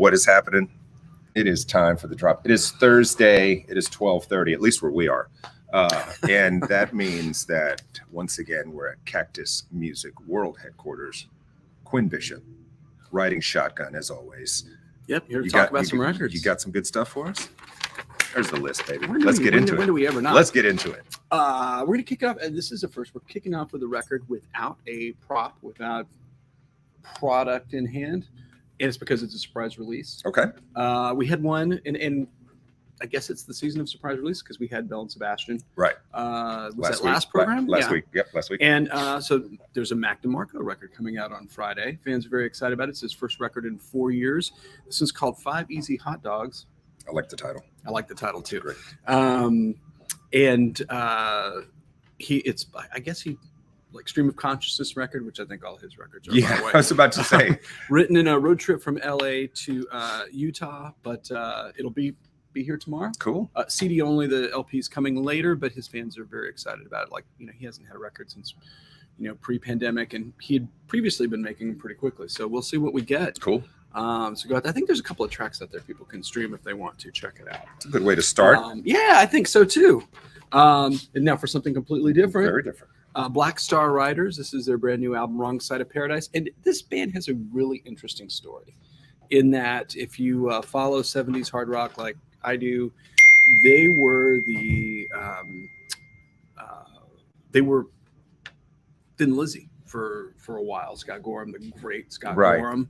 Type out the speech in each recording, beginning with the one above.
what is happening? It is time for the drop. It is Thursday. It is 12:30, at least where we are. And that means that, once again, we're at Cactus Music World Headquarters. Quinn Bishop, riding shotgun, as always. Yep, here to talk about some records. You got some good stuff for us? There's the list, baby. Let's get into it. When do we ever not? Let's get into it. We're going to kick it off. And this is the first. We're kicking off with a record without a prop, without product in hand. And it's because it's a surprise release. Okay. We had one, and I guess it's the season of surprise release because we had Bell and Sebastian. Right. Last program? Last week. Yep, last week. And so there's a Mac DeMarco record coming out on Friday. Fans are very excited about it. It's his first record in 4 years. This one's called 5 Easy Hot Dogs. I like the title. I like the title too. Great. It's I guess he like Stream of Consciousness record, which I think all his records are. Yeah, I was about to say. Written in a road trip from LA to Utah, but it'll be here tomorrow. Cool. CD only. The LP is coming later, but his fans are very excited about it. Like, he hasn't had a record since, pre-pandemic, and he had previously been making them pretty quickly. So we'll see what we get. Cool. So go out. I think there's a couple of tracks out there people can stream if they want to. Check it out. It's a good way to start. Yeah, I think so too. And now for something completely different. Very different. Black Star Riders. This is their brand new album, Wrong Side of Paradise. And this band has a really interesting story in that if you follow 70s hard rock like I do, they were Thin Lizzy for a while. Scott Gorham, the great Scott Gorham.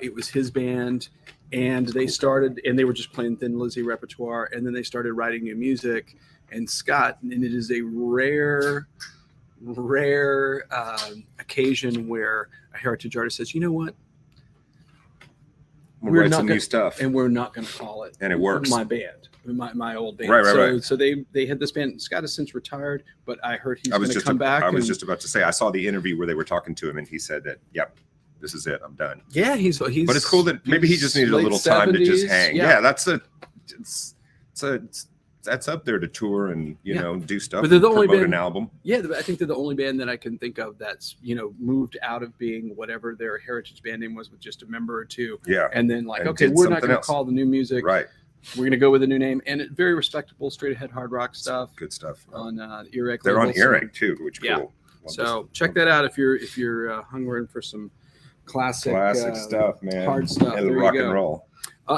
It was his band, and they started, and they were just playing Thin Lizzy repertoire, and then they started writing new music. And Scott, and it is a rare occasion where a heritage artist says, you know what? We're write some new stuff, and we're not going to call it. And it works. My band, my old band. Right. So they had this band. Scott has since retired, but I heard he's going to come back. I was just about to say, I saw the interview where they were talking to him, and he said that, yep, this is it. I'm done. Yeah, he's. But it's cool that maybe he just needed a little time to just hang. Yeah, that's up there to tour and do stuff. But they're the only promote band, an album. Yeah, I think they're the only band that I can think of that's moved out of being whatever their heritage band name was with just a member or two. Yeah, and then okay, we're not going to call the new music. Right. We're going to go with a new name, and it very respectable, straight ahead hard rock stuff. Good stuff on Earache. They're on Earache too, which cool. So check that out if you're hungering for some classic stuff, man. Hard stuff. And rock and roll.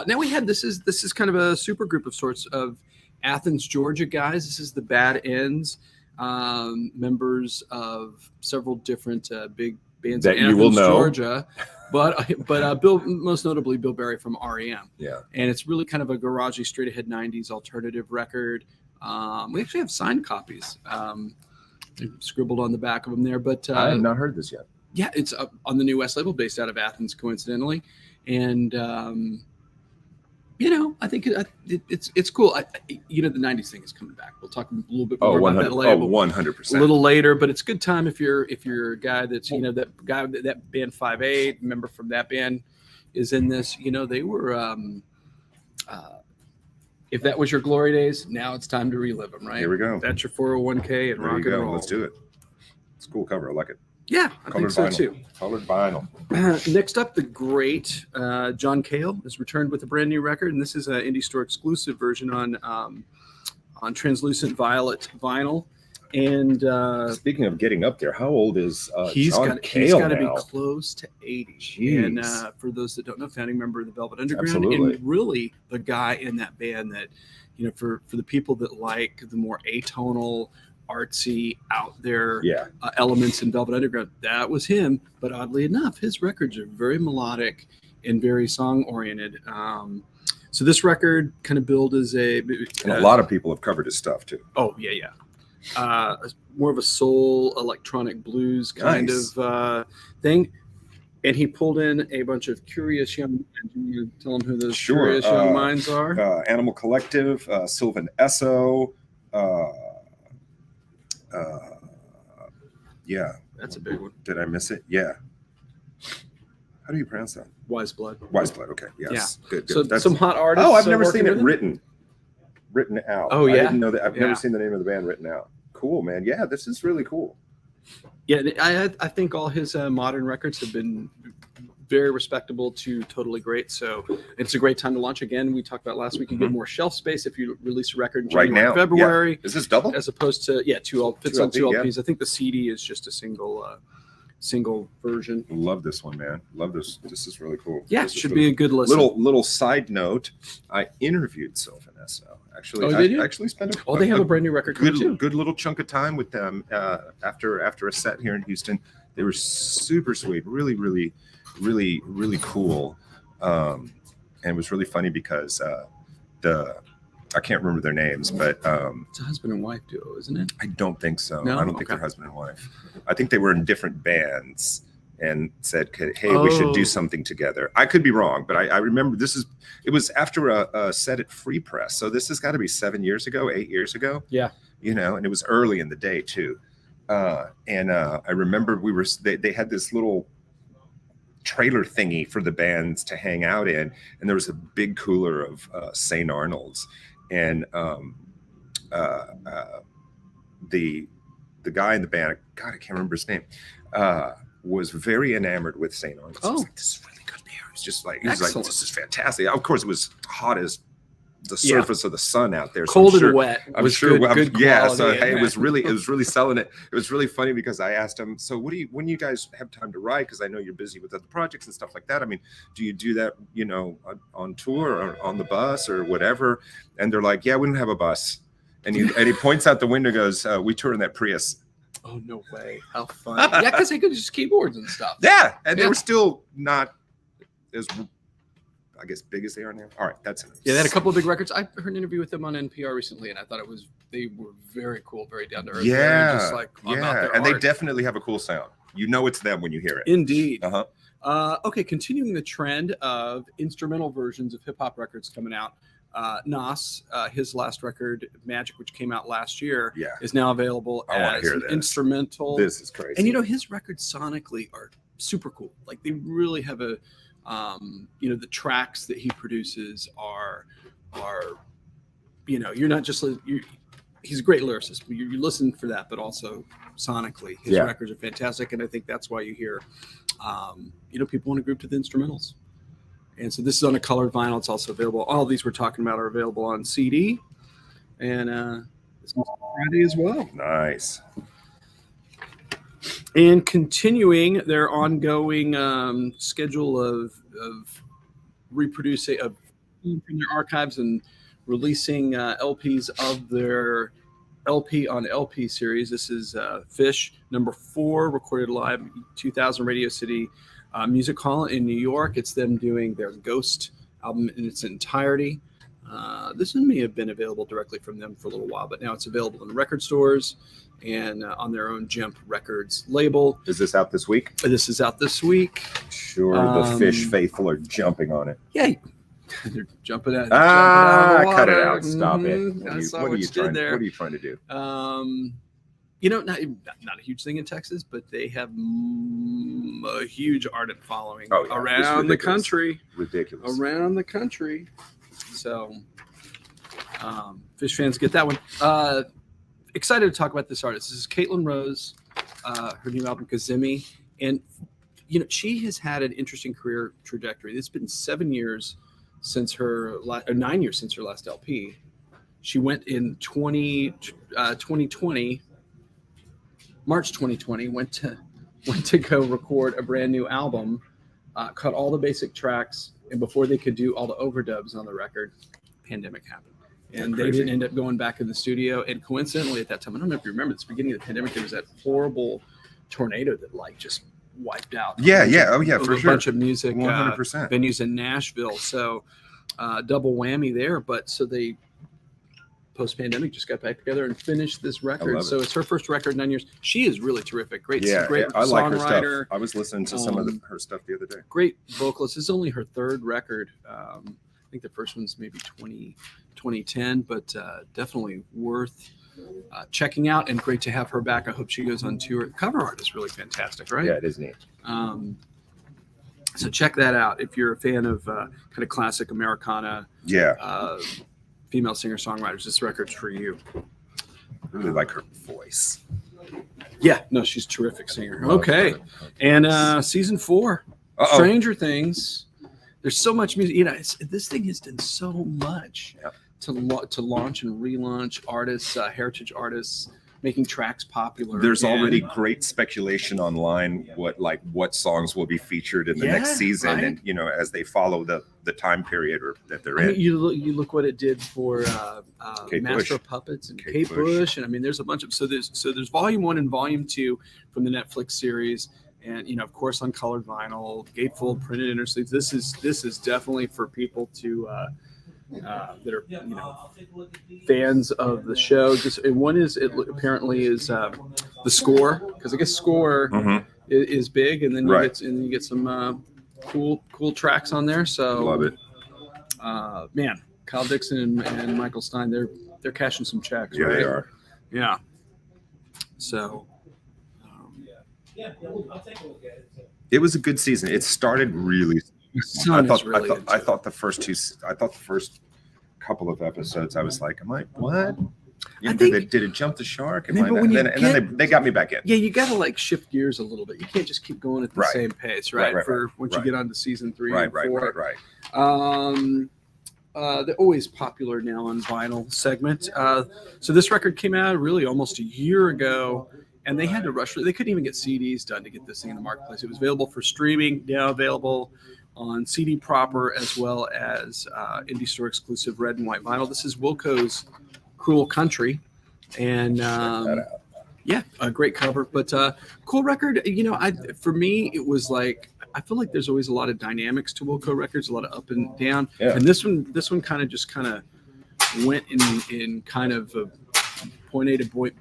Now we had this is kind of a super group of sorts of Athens, Georgia guys. This is the Bad Ends, members of several different big bands that in you Athens, will know. Georgia, but Bill, most notably Bill Berry from REM. Yeah, and it's really kind of a garagey, straight ahead '90s alternative record. We actually have signed copies, scribbled on the back of them there. But I have not heard this yet. Yeah, it's on the New West label, based out of Athens, coincidentally, and. I think it's cool. The '90s thing is coming back. We'll talk a little bit more about that later. 100%. A little later, but it's a good time if you're a guy that's that guy that band 5'8", member from that band is in this. They were. If that was your glory days, now it's time to relive them. Right. Here we go. That's your 401k and rock and roll. Let's do it. It's a cool cover. I like it. Yeah, I think so too. Colored vinyl. Next up, the great John Cale has returned with a brand new record, and this is an Indie Store exclusive version on translucent violet vinyl. And speaking of getting up there, how old is he's John got Cale to be now? Close to 80. Jeez. And for those that don't know, founding member of the Velvet Underground, Absolutely. and really the guy in that band that for the people that like the more atonal, artsy, out there elements in Velvet Underground, that was him. But oddly enough, his records are very melodic and very song oriented. So this record kind of billed as a lot of people have covered his stuff too. Oh yeah. More of a soul electronic blues kind of thing. And he pulled in a bunch of curious young minds. Can you tell them who those curious young minds are? Animal Collective, Sylvan Esso. Yeah. That's a big one. Did I miss it? Yeah. How do you pronounce that? Wise Blood. Wise Blood. Okay. Yes. Yeah. Good. So that's some hot artists. Oh, I've never seen it written out. Oh, yeah. I didn't know that. I've never seen the name of the band written out. Cool, man. Yeah, this is really cool. Yeah, I think all his modern records have been very respectable to totally great. So it's a great time to launch. Again, we talked about last week. You get more shelf space if you release a record in January, now, February. Is this double? As opposed to fits on two LPs. I think the CD is just a single version. Love this one, man. Love this. This is really cool. Yeah, this it should be a good listen. Little side note. I interviewed Sylvan SO. Actually, I actually spent they have a brand new record coming too. Good little chunk of time with them after a set here in Houston. They were super sweet, really cool, and it was really funny because I can't remember their names, but it's a husband and wife duo, isn't it? I don't think so. No? I don't think they're husband and wife. I think they were in different bands and said, "Hey, we should do something together." I could be wrong, but I remember it was after a set at Free Press, so this has got to be 8 years ago. Yeah, and it was early in the day too. I remember they had this little trailer thingy for the bands to hang out in, and there was a big cooler of St. Arnold's, and the guy in the band, God, I can't remember his name, was very enamored with St. Arnold's. Oh, was like, this is really good beer. He was like, this is fantastic. Of course, it was hot as the surface of the sun out there, so cold and wet. I'm was sure. Good So hey, it was really selling it. It was really funny because I asked him, so when you guys have time to write? Because I know you're busy with other projects and stuff like that. I mean, do you do that, on tour or on the bus or whatever? And they're like, yeah, we don't have a bus. And he points out the window, goes, we tour in that Prius. Oh, no way! How fun! Yeah, because they could just keyboards and stuff. Yeah, and they were still not as, I guess, big as they are now. All right, that's it. Yeah, they had a couple of big records. I heard an interview with them on NPR recently, and I thought they were very cool, very down to earth. Yeah, just like about their and art. they definitely have a cool sound. You know it's them when you hear it. Indeed. Uh-huh. Okay, continuing the trend of instrumental versions of hip hop records coming out. Nas, his last record, Magic, which came out last year, is now available as an instrumental. This is crazy. And his records sonically are super cool. Like, they really have a, the tracks that he produces are, you're not just he's a great lyricist. You listen for that, but also sonically, his records are fantastic, and I think that's why you hear, people want to group to the instrumentals. And so this is on a colored vinyl. It's also available. All of these we're talking about are available on CD, and it's on Friday as well. Nice. And continuing their ongoing schedule of reproducing from their archives and releasing LPs of their LP on LP series. This is Fish #4, recorded live 2000 Radio City Music Hall in New York. It's them doing their Ghost album in its entirety. This one may have been available directly from them for a little while, but now it's available in record stores and on their own Jump Records label. Is this out this week? This is out this week. Sure, the Fish faithful are jumping on it. Yeah, they're jumping out. Cut it out. Stop it. What are you trying to do? Not a huge thing in Texas, but they have a huge ardent following around the country. Ridiculous. Around the country. So, Fish fans get that one. Excited to talk about this artist. This is Caitlin Rose, her new album, Kazemi. And, she has had an interesting career trajectory. It's been 7 years since 9 years since her last LP. She went in 2020. March 2020, went to go record a brand new album, cut all the basic tracks, and before they could do all the overdubs on the record, pandemic happened. And they didn't end up going back in the studio. And coincidentally, at that time, I don't know if you remember, at the beginning of the pandemic, there was that horrible tornado that just wiped out. For sure. A bunch of music 100%. Venues in Nashville. So double whammy there. But so they post-pandemic just got back together and finished this record. So it's her first record in 9 years. She is really terrific. Great I songwriter. like her stuff. I was listening to some of her stuff the other day. Great vocalist. This is only her third record. I think the first one's maybe 2010, but definitely worth checking out, and great to have her back. I hope she goes on tour. The cover art is really fantastic, right? Yeah, it is neat. So check that out if you're a fan of kind of classic Americana. Female singer-songwriters, this record's for you. I really like her voice. Yeah, no, she's a terrific singer. Okay. And season 4. Stranger Things. There's so much music. This thing has done so much to launch and relaunch artists, heritage artists, making tracks popular. There's already great speculation online what songs will be featured in the next season, right? And as they follow the time period that they're in. You look what it did for Master of Puppets and Kate Bush, and there's a bunch of there's volume 1 and volume 2 from the Netflix series, and of course on colored vinyl, gatefold, printed inner sleeves. This is definitely for people to. That are fans of the show. And one is apparently the score, because I guess score is big, and then you get some cool tracks on there. So love it. Man, Kyle Dixon and Michael Stein, they're cashing some checks. Yeah, right? They are. Yeah. So. It was a good season. It started really. I thought the first couple of episodes, I was like, what? Did it jump the shark? And then they got me back in. Yeah, you got to shift gears a little bit. You can't just keep going at the same pace, right? Once you get on to season 3 and 4. Right. They're always popular now on vinyl segment. So this record came out really almost a year ago. And they had to rush. They couldn't even get CDs done to get this thing in the marketplace. It was available for streaming, now available on CD proper, as well as indie store exclusive red and white vinyl. This is Wilco's Cruel Country, and a great cover, but cool record. For me, it was I feel like there's always a lot of dynamics to Wilco records, a lot of up and down, and this one kind of went in kind of a point A to point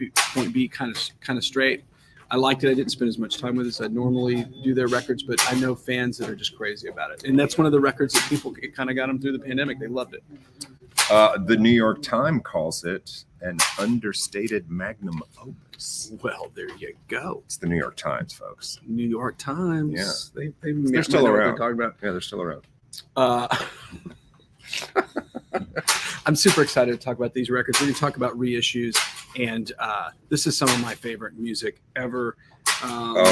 B kind of straight. I liked it. I didn't spend as much time with it as I normally do their records, but I know fans that are just crazy about it. And that's one of the records that people kind of got them through the pandemic. They loved it. The New York Times calls it an understated magnum opus. Well, there you go. It's the New York Times, folks. New York Times. Yeah. They're still around. They're talking about. Yeah, they're still around. I'm super excited to talk about these records. We're going to talk about reissues, and this is some of my favorite music ever.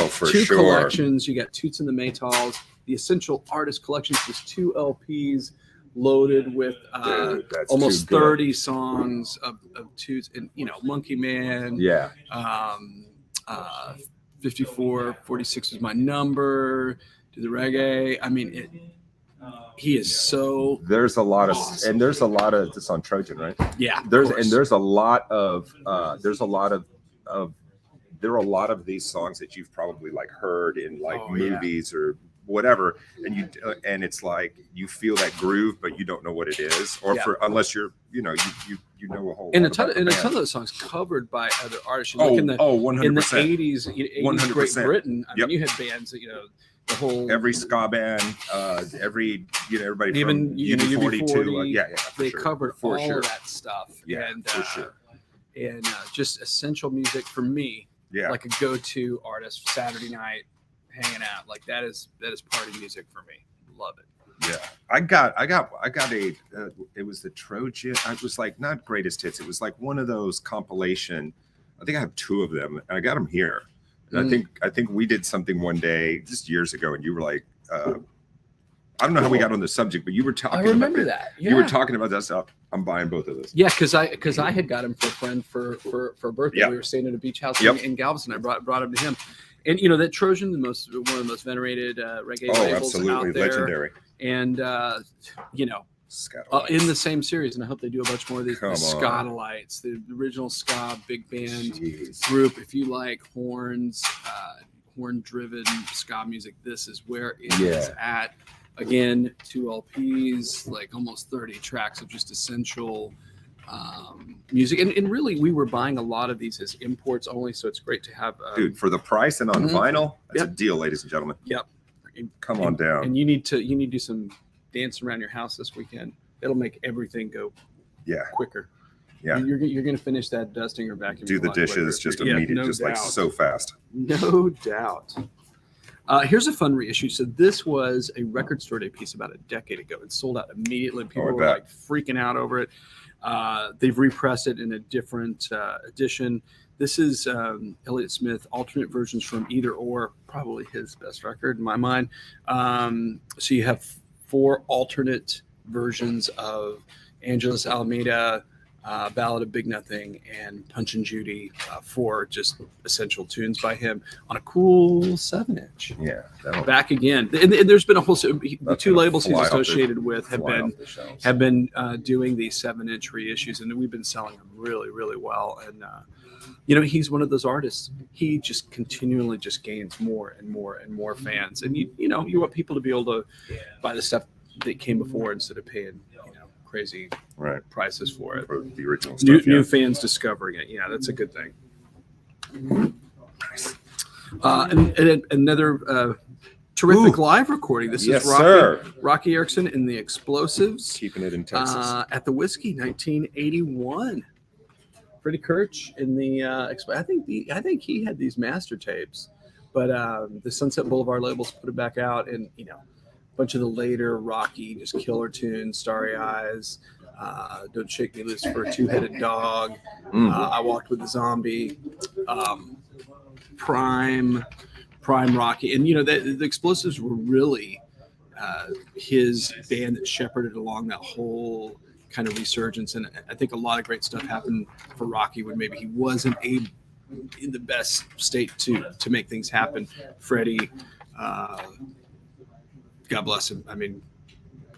For two sure. Collections. You got Toots and the Maytals. The Essential Artist Collection is 2 LPs loaded with almost 30 songs of Toots, and Monkey Man. Yeah. 54, 46 is my number. Do the reggae. He is so. There's a lot awesome. And there's a lot of this on Trojan, right? Yeah. There are a lot of these songs that you've probably heard in movies or whatever, and it's you feel that groove, but you don't know what it is, or unless you're you know a whole. And a ton of those songs covered by other artists. 100%. In the 80s, Great Britain. You had bands that the whole every ska band, everybody even from UB40, they covered all sure. of that stuff. Yeah, and for sure. And just essential music for me. Yeah, like a go-to artist Saturday night hanging out. That is party music for me. Love it. Yeah, I got a. It was the Trojan. It was not greatest hits. It was one of those compilation. I think I have 2 of them, and I got them here. And I think we did something one day just years ago, and you were like, I don't know how we got on the subject, but you were talking. I remember that. Yeah. You were talking about that stuff. I'm buying both of those. Yeah, because I had got him for a friend for a birthday. Yep. We were staying at a beach house in Galveston. I brought him to him, and that Trojan, one of the most venerated reggae labels out there. Legendary. And in the same series, and I hope they do a bunch more of these. The Scotalites, the original ska big band group. If you like horns, horn-driven ska music, this is where it is at. Again, 2 LPs, almost 30 tracks of just essential music. And really, we were buying a lot of these as imports only, so it's great to have. Dude, for the price and on vinyl, that's a deal, ladies and gentlemen. Yep. Come on down. And you need to do some dancing around your house this weekend. It'll make everything go quicker. Yeah. You're going to finish that dusting or vacuuming. Do the dishes just immediately, so fast. No doubt. Here's a fun reissue. So this was a record store day piece about a decade ago. It sold out immediately. People were freaking out over it. They've repressed it in a different edition. This is Elliott Smith alternate versions from Either Or, probably his best record in my mind. So you have 4 alternate versions of Angelus Alameda, Ballad of Big Nothing, and Punch and Judy, 4 just essential tunes by him on a cool 7-inch. Yeah, back again, and there's been a whole. The 2 labels he's associated with have been doing these 7-inch reissues, and we've been selling them really, really well. And he's one of those artists. He just continually just gains more and more and more fans, and you want people to be able to buy the stuff that came before instead of paying crazy prices for it. For the original stuff, new fans discovering it. Yeah, that's a good thing. Nice. And another terrific live recording. This is Rocky Erickson and the Explosives. Keeping it in Texas. At the Whiskey, 1981. Freddie Kirch in the I think he had these master tapes, but the Sunset Boulevard labels put it back out, and bunch of the later Rocky just killer tunes, Starry Eyes, Don't Shake Me Loose for a Two-Headed Dog, I Walked with a Zombie, Prime Rocky. And the Explosives were really his band that shepherded along that whole kind of resurgence. And I think a lot of great stuff happened for Rocky when maybe he wasn't in the best state to make things happen. Freddie, God bless him. I mean,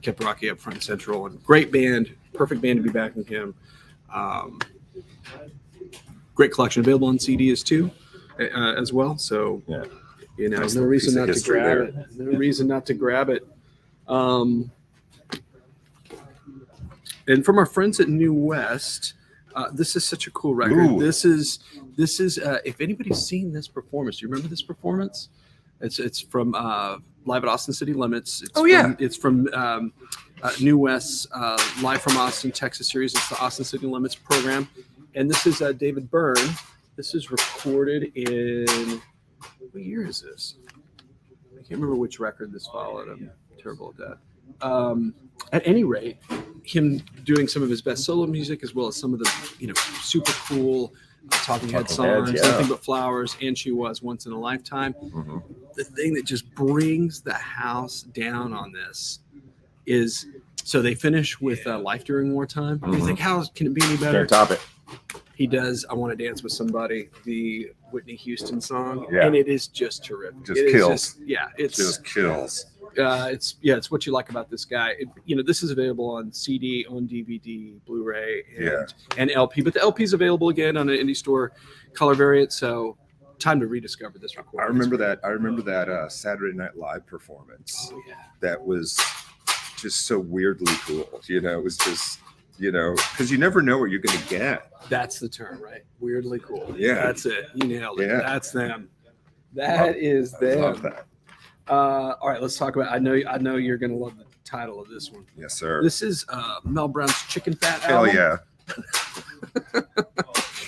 kept Rocky up front and central, and great band, perfect band to be backing him. Great collection available on CDs too, as well. So, nice no reason not to grab it. No reason not to grab it. And from our friends at New West, this is such a cool record. Ooh. This is if anybody's seen this performance, do you remember this performance? It's from Live at Austin City Limits. It's from New West's Live from Austin, Texas series. It's the Austin City Limits program. And this is David Byrne. This is recorded in, what year is this? I can't remember which record this followed. I'm terrible at that. At any rate, him doing some of his best solo music, as well as some of the super cool Talking Head songs, Nothing But Flowers, and She Was Once in a Lifetime. Mm-hmm. The thing that just brings the house down on this is, so they finish with Life During Wartime. Mm-hmm. You think, how can it be any better? Can't top it. He does I Want to Dance with Somebody, the Whitney Houston song, and it is just terrific. It kills. It just kills. It's what you like about this guy. This is available on CD, on DVD, Blu-ray, and LP. But the LP is available again on an indie store color variant. So time to rediscover this recording. I remember that Saturday Night Live performance. Oh, yeah. That was just so weirdly cool. It was just because you never know what you're going to get. That's the term, right? Weirdly cool. Yeah, that's it. You nailed it. Yeah. That's them. That is them. I love that. All right, let's talk about. I know you're going to love the title of this one. Yes, sir. This is Mel Brown's Chicken Fat Hell album. Yeah.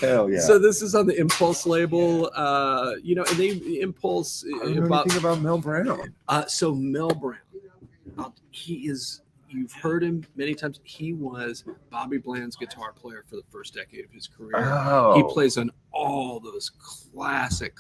Hell yeah. So this is on the Impulse label. And they Impulse. I don't know anything about Mel Brown. So Mel Brown, he is. You've heard him many times. He was Bobby Bland's guitar player for the first decade of his career. Oh. He plays on all those classic.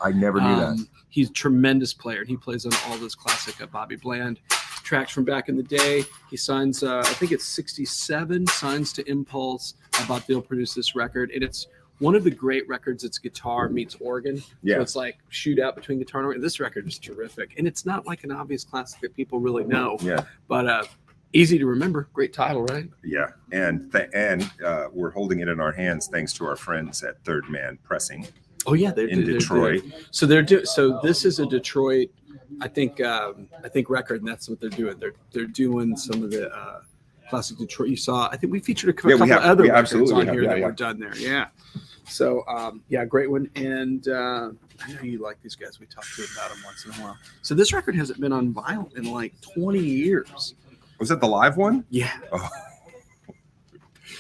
I never knew that. He's a tremendous player, and he plays on all those classic Bobby Bland tracks from back in the day. He signs, I think it's 67, signs to Impulse. Bob Dylan produced this record, and it's one of the great records. It's guitar meets organ. Yeah. So it's like shootout between guitar and organ. This record is terrific. And it's not like an obvious classic that people really know. Yeah. But easy to remember. Great title, right? Yeah. And we're holding it in our hands thanks to our friends at Third Man Pressing. Oh, yeah. In Detroit. So so this is a Detroit, I think record, and that's what they're doing. They're doing some of the classic Detroit. You saw, I think we featured a couple of other records on here that were done there. Yeah. So, great one. And I know you like these guys. We talk to you about them once in a while. So this record hasn't been on vinyl in like 20 years. Was it the live one? Yeah. Oh.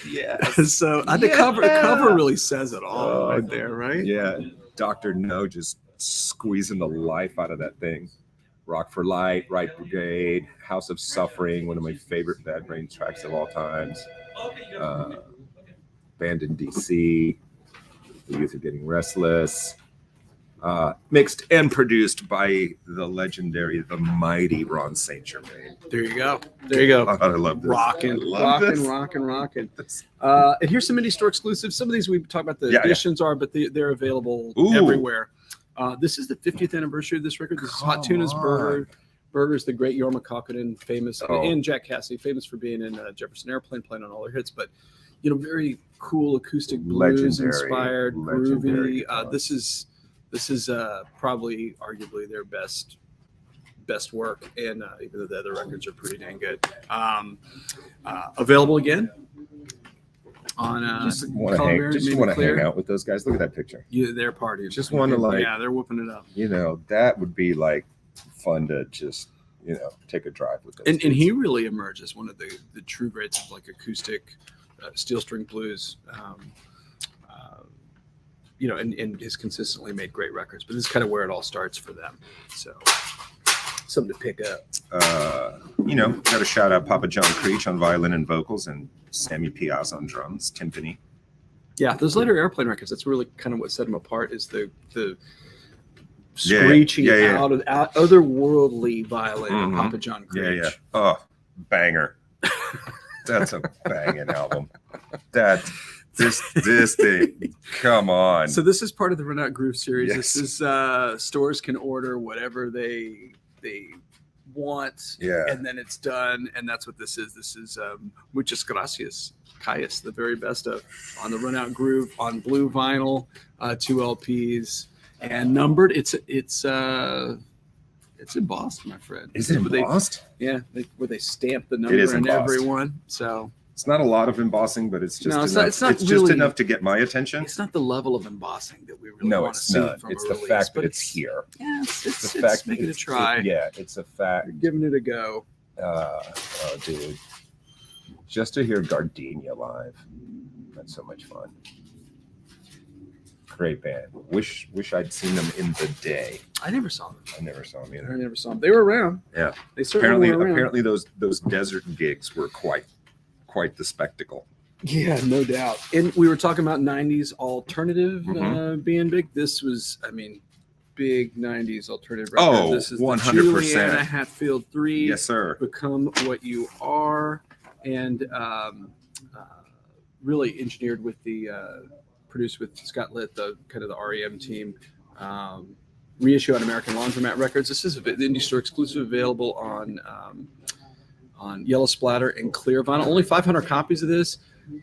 Yeah. So the cover really says it all right there, right? Yeah. Dr. No just squeezing the life out of that thing. Rock for Light, Right Brigade, House of Suffering, one of my favorite Bad Brains tracks of all times. Band in DC. The Youth Are Getting Restless. Mixed and produced by the legendary, the mighty Ron St. Germain. There you go. There you go. I love this. Rocking. And here's some indie store exclusives. Some of these we talked about the editions are, but they're available everywhere. This is the 50th anniversary of this record. This is Hot Tuna's Burger. Burger's the great Jorma Kaukonen, famous, and Jack Cassidy, famous for being in Jefferson Airplane, playing on all their hits, but very cool acoustic blues inspired, groovy. This is probably arguably their best work, and even though the other records are pretty dang good. Available again on just want to hang out with those guys. Look at that picture. Yeah, they're partying. Just want to they're whooping it up. That would be like fun to just take a drive with those. And he really emerged as one of the true greats of like acoustic steel string blues. And has consistently made great records, but this is kind of where it all starts for them. So something to pick up. Got to shout out Papa John Creech on violin and vocals, and Sammy Piazza on drums, timpani. Yeah, those later Airplane records, that's really kind of what set them apart, is the screeching out of otherworldly violin of Papa John Creech. Yeah. Oh, banger. That's a banging album. This thing, come on. So this is part of the Run Out Groove series. Yes. This is stores can order whatever they want, and then it's done, and that's what this is. This is Muchas Gracias, Caius, the very best of, on the Run Out Groove, on blue vinyl, 2 LPs, and numbered. It's embossed, my friend. Is it embossed? Where they stamp the number in every one. So it's not a lot of embossing, but it's just it's just enough to get my attention. It's not the level of embossing that we really want to see from it's a the release, fact but that it's here. Yeah, it's making a try. It's a fact. You're giving it a go. Dude, just to hear Gardenia live, that's so much fun. Great band. Wish I'd seen them in the day. I never saw them. I never saw them either. I never saw them. They were around. Yeah. They certainly were around. Apparently those desert gigs were quite the spectacle. Yeah, no doubt. And we were talking about 90s alternative being big. This was, big 90s alternative record. Oh, this is 100%. Juliana Hatfield 3. Yes, sir. Become What You Are. And really engineered with the produced with Scott Litt, the kind of the REM team. Reissue on American Laundromat Records. This is the indie store exclusive, available on Yellow Splatter and Clear Vinyl. Only 500 copies of this.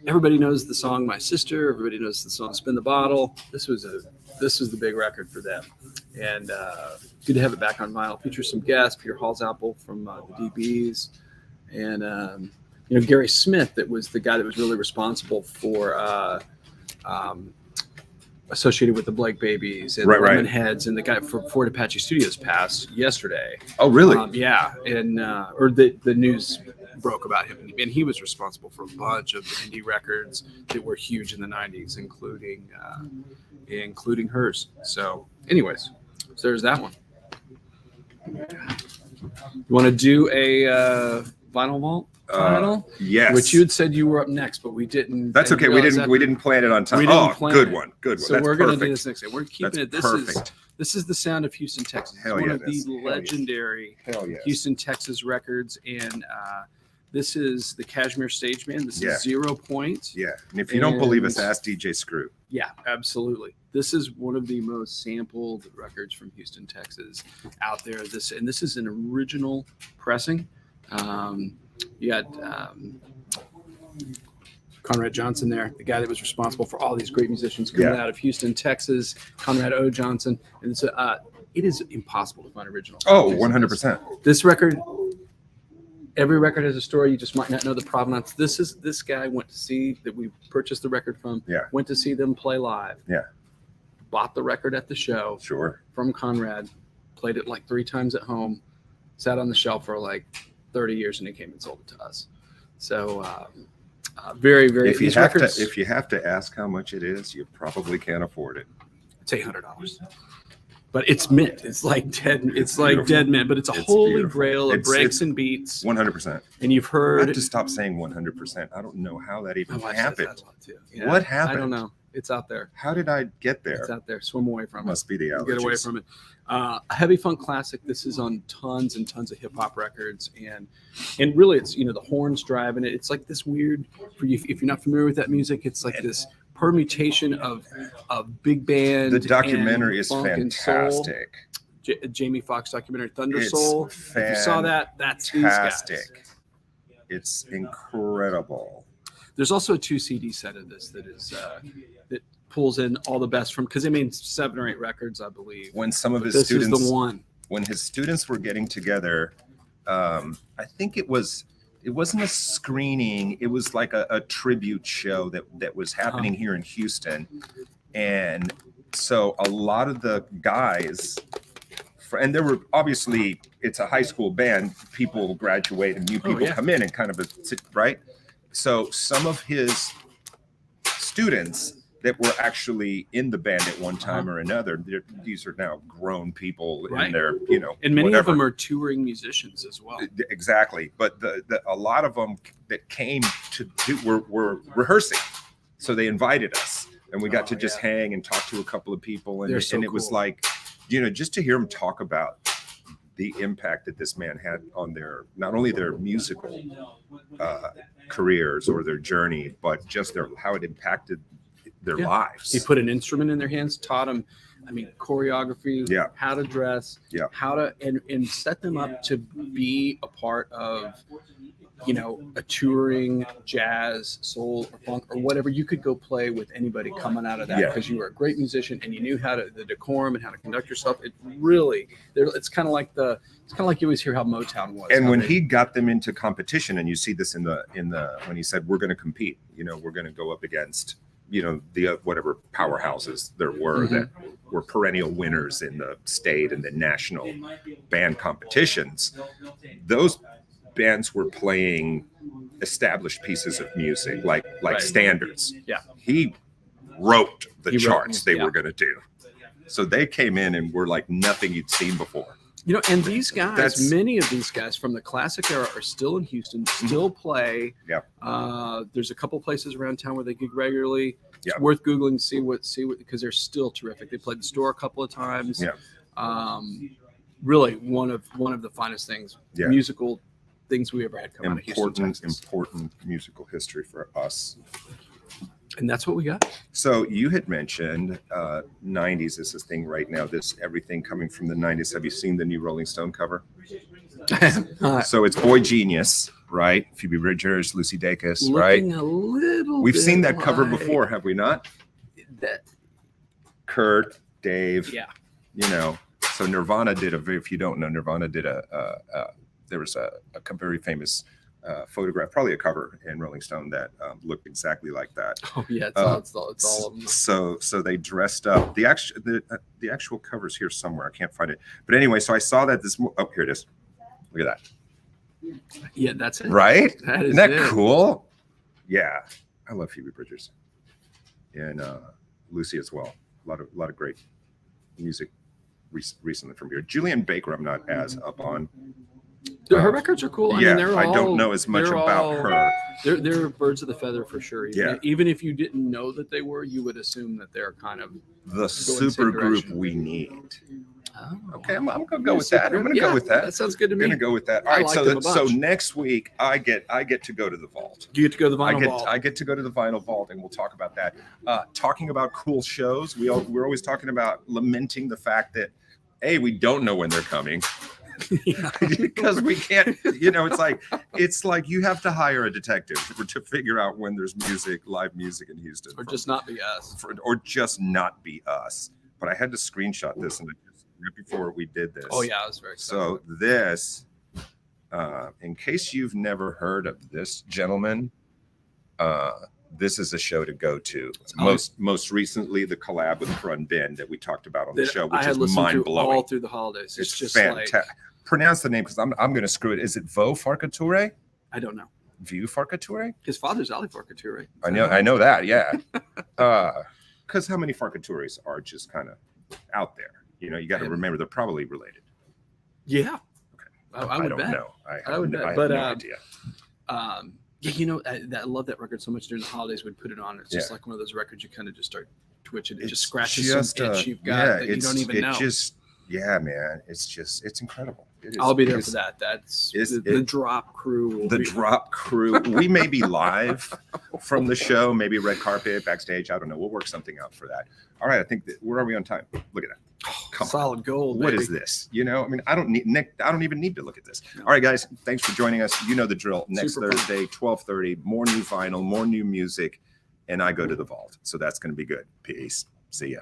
Everybody knows the song My Sister. Everybody knows the song Spin the Bottle. This was the big record for them, and good to have it back on vinyl. Features some guests: Peter Halsapple from the DBs, and Gary Smith, that was the guy that was really responsible for associated with the Blake Babies and the Lemon Heads, and the guy from Fort Apache Studios passed yesterday. Oh, really? And or the news broke about him, and he was responsible for a bunch of indie records that were huge in the 90s, including hers. So anyways, so there's that one. You want to do a vinyl vault title? Yes. Which you had said you were up next, but we didn't. That's okay. We didn't plan it on time. Good one. So we're going to do this next day. We're keeping it. This is the sound of Houston, Texas. It's one of the legendary Houston, Texas records, and this is the Kashmir Stage Band. This is 0 Point. Yeah, and if you don't believe us, ask DJ Screw. Yeah, absolutely. This is one of the most sampled records from Houston, Texas out there. This is an original pressing. You got Conrad Johnson there, the guy that was responsible for all these great musicians coming out of Houston, Texas. Conrad O. Johnson, and it is impossible to find original. Oh, 100%. This record. Every record has a story. You just might not know the provenance. This guy went to see that we purchased the record from. Yeah. Went to see them play live. Yeah. Bought the record at the show. Sure. From Conrad. Played it like 3 times at home. Sat on the shelf for like 30 years, and he came and sold it to us. So very, very. If you have to ask how much it is, you probably can't afford it. It's $800. but it's mint. It's like dead. It's like beautiful. Dead mint, but it's a holy beautiful. Grail of breaks and beats. 100%. And you've heard. I have to stop saying 100%. I don't know how that even happened. Yeah, what happened? I don't know. It's out there. How did I get there? It's out there. Swim away from it. Must be the allergies. Get away from it. A heavy funk classic. This is on tons and tons of hip hop records, and really, it's the horns driving it. It's like this weird. For you, if you're not familiar with that music, it's like this permutation of big band. The documentary is fantastic. Jamie Foxx documentary Thunder Soul. If you saw that, that's fantastic. It's incredible. There's also a 2 CD set of this that is that pulls in all the best from, because they made 7 or 8 records, I believe. When some of his this students, is the one. When his students were getting together, I think it wasn't a screening. It was like a tribute show that was happening here in Houston, and so a lot of the guys. And there were obviously, it's a high school band. People graduate and new people come in and kind of right. So some of his students that were actually in the band at one time or another, these are now grown people in their, and many of them are touring musicians as well. Exactly. But a lot of them that came to do were rehearsing. So they invited us and we got to just hang and talk to a couple of people. And, it was like, just to hear them talk about the impact that this man had on their, not only their musical careers or their journey, but just how it impacted their lives. He put an instrument in their hands, taught them, choreography, how to dress, how to, and set them up to be a part of, a touring jazz, soul, or funk, or whatever. You could go play with anybody coming out of that because you were a great musician and you knew the decorum and how to conduct yourself. It really, it's kind of like you always hear how Motown was. And when he got them into competition, and you see this in the when he said, we're going to compete, we're going to go up against, the whatever powerhouses there were that were perennial winners in the state and the national band competitions. Those bands were playing established pieces of music like standards. He wrote the charts they were going to do. So they came in and were like nothing you'd seen before. And these guys, many of these guys from the classic era are still in Houston, still play. There's a couple places around town where they gig regularly. It's worth Googling, see what, because they're still terrific. They played the store a couple of times. Really one of the finest things, musical things we ever had come out of Houston, Texas. Important musical history for us. And that's what we got. So you had mentioned 90s is this thing right now. This everything coming from the 90s. Have you seen the new Rolling Stone cover? So it's Boy Genius, right? Phoebe Bridgers, Lucy Dacus, right? A little We've seen that cover before, have we not? Kurt, Dave. So Nirvana did if you don't know, Nirvana did there was a very famous photograph, probably a cover in Rolling Stone that looked exactly like that. Oh yeah, it's all of them. So they dressed up. The actual cover's here somewhere. I can't find it. But anyway, so I saw that here it is. Look at that. Yeah, that's it. Right? Isn't that cool? Yeah, I love Phoebe Bridgers and Lucy as well. A lot of great music recently from here. Julian Baker, I'm not as up on. Her records are cool. I don't know as much about her. They're birds of the feather for sure. Even if you didn't know that they were, you would assume that they're kind of the super group we need. Oh, okay, I'm gonna go with that. I'm gonna go with that. That sounds good to me. I'm gonna go with that. All right, so next week I get to go to the vault. You get to go to the vinyl vault. I get to go to the vinyl vault, and we'll talk about that. Talking about cool shows, we're always talking about lamenting the fact that we don't know when they're coming. Because we can't, it's like you have to hire a detective to figure out when there's live music in Houston, or just not be us, or just not be us. But I had to screenshot this, and right before we did this. Oh yeah, I was very excited. So this, in case you've never heard of this gentleman, this is a show to go to. Most recently, the collab with Front Ben that we talked about on the show, which is mind blowing. All through the holidays, it's just fantastic. Pronounce the name because I'm going to screw it. Is it Vo Farkature? I don't know. View Farkature? His father's Ali Farkature. I know that. Yeah. Because how many Farkatures are just kind of out there? You know, you got to remember they're probably related. Yeah. Okay. I would don't bet. know. I would bet. I have But no idea. yeah, you know, I love that record so much. During the holidays, we'd put it on. It's just Yeah. like one of those records you kind of just start twitching. It It's just scratches just, some itch you've got that you don't even know. Yeah, man. It's incredible. I'll be there for that. That's the drop crew. Drop crew. We may be live from the show, maybe red carpet, backstage. I don't know. We'll work something out for that. All right. I think where are we on time? Look at that. Come Solid on. gold. What baby. is this? You know, I mean, I don't even need to look at this. No. All right, guys. Thanks for joining us. You know the drill. Next Thursday, 12:30, more new vinyl, more new music, and I go to the vault. So that's going to be good. Peace. See ya.